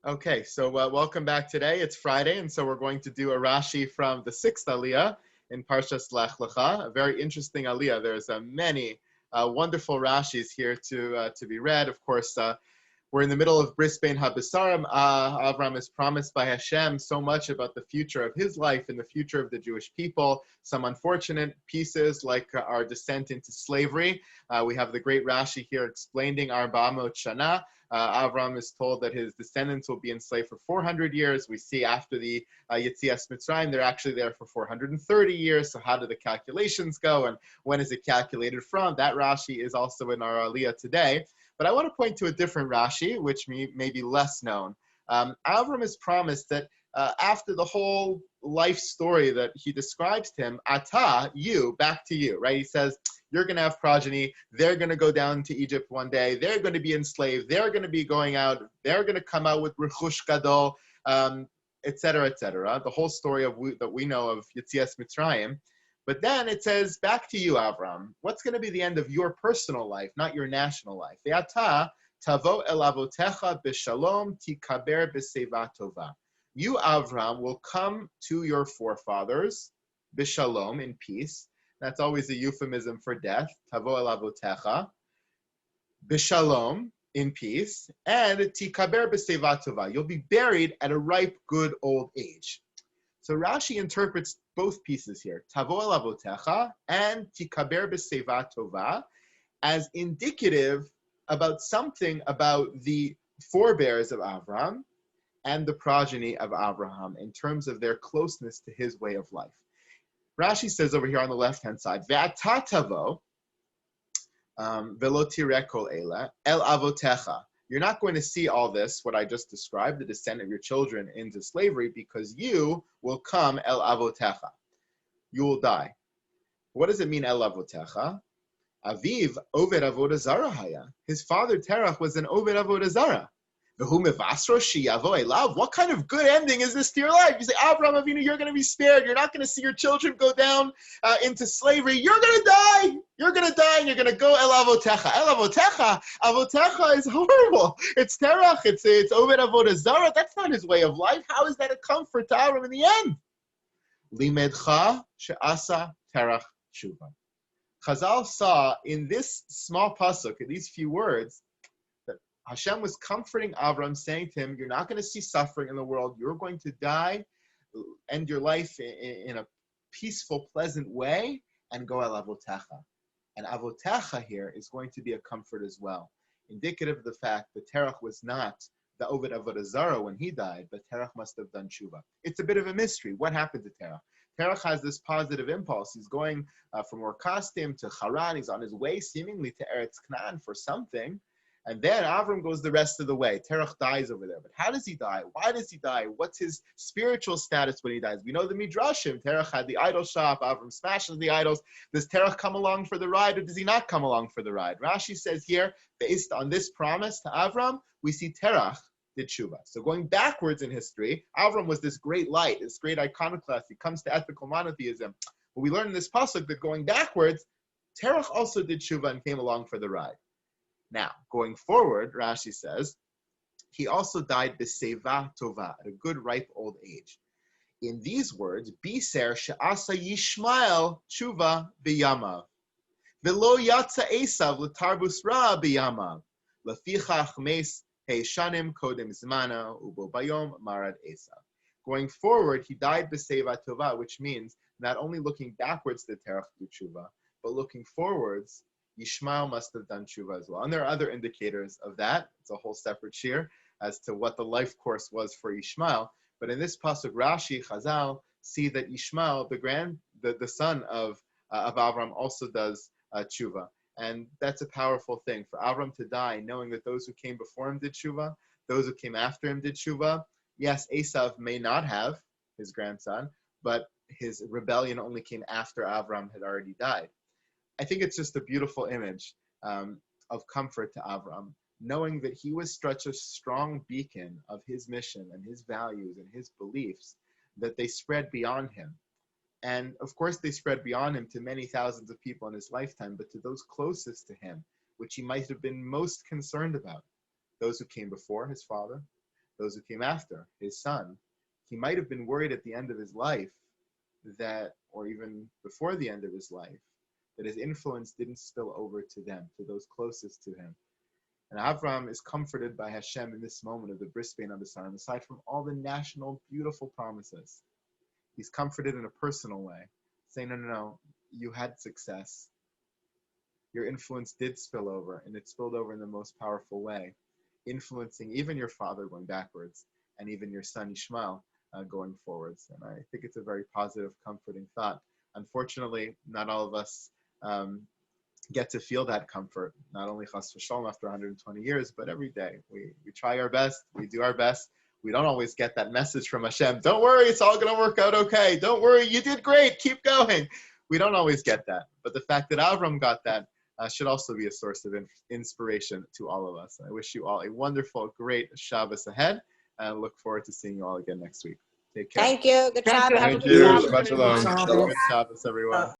Okay, so welcome back today. It's Friday, and so we're going to do a Rashi from the sixth Aliyah in Parshas Lech Lecha, a very interesting Aliyah. There's many wonderful Rashis here to be read. Of course, we're in the middle of Bris Bein HaBesarim. Avram is promised by Hashem so much about the future of his life and the future of the Jewish people. Some unfortunate pieces like our descent into slavery. We have the great Rashi here explaining Arba Mot Shana. Avram is told that his descendants will be enslaved for 400 years. We see after the Yetzias Mitzrayim, they're actually there for 430 years. So how do the calculations go, and when is it calculated from? That Rashi is also in our Aliyah today. But I want to point to a different Rashi, which may be less known. Avram is promised that after the whole life story that he describes to him, Ata, you, back to you, right? He says, you're going to have progeny. They're going to go down to Egypt one day. They're going to be enslaved. They're going to be going out. They're going to come out with Rechush Gadol, et cetera, et cetera. The whole story that we know of Yetzias Mitzrayim. But then it says, back to you, Avram. What's going to be the end of your personal life, not your national life? Ve'ata tavo el avotecha b'shalom tikaber b'seiva tova. You, Avram, will come to your forefathers, b'shalom, in peace. That's always a euphemism for death. Tavo el avotecha, b'shalom, in peace, and tikaber b'seiva tova. You'll be buried at a ripe, good old age. So Rashi interprets both pieces here, Tavo el avotecha and Tikaber b'seiva tova, as indicative about something about the forebears of Avram and the progeny of Abraham in terms of their closeness to his way of life. Rashi says over here on the left-hand side, Ve'ata tavo velo tireh kol ela el avotecha. You're not going to see all this, what I just described, the descent of your children into slavery, because you will come el avotecha. You will die. What does it mean, el avotecha? Aviv oved avodah zara haya. His father Terach was an oved avodah zara. V'hu mevasro sheyavo elav. What kind of good ending is this to your life? You say, Avraham Avinu, you're going to be spared. You're not going to see your children go down into slavery. You're going to die. You're going to die, and you're going to go el avotecha. El avotecha. Avotecha is horrible. It's Terach. It's oved avodah zara. That's not his way of life. How is that a comfort to Avram in the end? Limedcha she'asa Terach tshuva. Chazal saw in this small pasuk, in these few words, that Hashem was comforting Avram, saying to him, you're not going to see suffering in the world. You're going to die, end your life in a peaceful, pleasant way, and go el avotecha. And avotecha here is going to be a comfort as well, indicative of the fact that Terach was not the Oved Avodah Zarah when he died, but Terach must have done tshuva. It's a bit of a mystery. What happened to Terach? Terach has this positive impulse. He's going from Orkastim to Haran. He's on his way seemingly to Eretz Canaan for something. And then Avram goes the rest of the way. Terach dies over there. But how does he die? Why does he die? What's his spiritual status when he dies? We know the Midrashim. Terach had the idol shop. Avram smashes the idols. Does Terach come along for the ride, or does he not come along for the ride? Rashi says here, based on this promise to Avram, we see Terach did tshuva. So going backwards in history, Avram was this great light, this great iconoclast. He comes to ethical monotheism. But we learn in this pasuk that going backwards, Terach also did tshuva and came along for the ride. Now, going forward, Rashi says, he also died b'seiva tova, at a good ripe old age. In these words, biser she'asa Yishmael tshuva b'yamav, v'lo yatsa Esav l'tarbus ra b'yamav, lefichach mes heishanim kodem zmana ubo bayom marad Esav. Going forward, he died b'seiva tova, which means not only looking backwards to Terach do tshuva, but looking forwards, Yishmael must have done tshuva as well. And there are other indicators of that. It's a whole separate shir as to what the life course was for Yishmael. But in this pasuk, Rashi, Chazal, see that Yishmael, the son of Avram, also does tshuva. And that's a powerful thing, for Avram to die, knowing that those who came before him did tshuva, those who came after him did tshuva. Yes, Esav may not have, his grandson, but his rebellion only came after Avram had already died. I think it's just a beautiful image of comfort to Avram, knowing that he was such a strong beacon of his mission and his values and his beliefs that they spread beyond him. And of course, they spread beyond him to many thousands of people in his lifetime, but to those closest to him, which he might have been most concerned about, those who came before his father, those who came after, his son. He might have been worried at the end of his life that, or even before the end of his life, that his influence didn't spill over to them, to those closest to him. And Avram is comforted by Hashem in this moment of the bris bein habesarim, aside from all the national beautiful promises. He's comforted in a personal way, saying, no, you had success. Your influence did spill over, and it spilled over in the most powerful way, influencing even your father going backwards, and even your son Ishmael going forwards. And I think it's a very positive, comforting thought. Unfortunately, not all of us get to feel that comfort, not only chas v'shalom after 120 years, but every day. We try our best, we do our best. We don't always get that message from Hashem. Don't worry, it's all going to work out okay. Don't worry, you did great, keep going. We don't always get that. But the fact that Avram got that should also be a source of inspiration to all of us. I wish you all a wonderful, great Shabbos ahead, and look forward to seeing you all again next week. Take care. Thank you. Good job. Thank you. Shabbat shalom. Good Shabbos, everyone.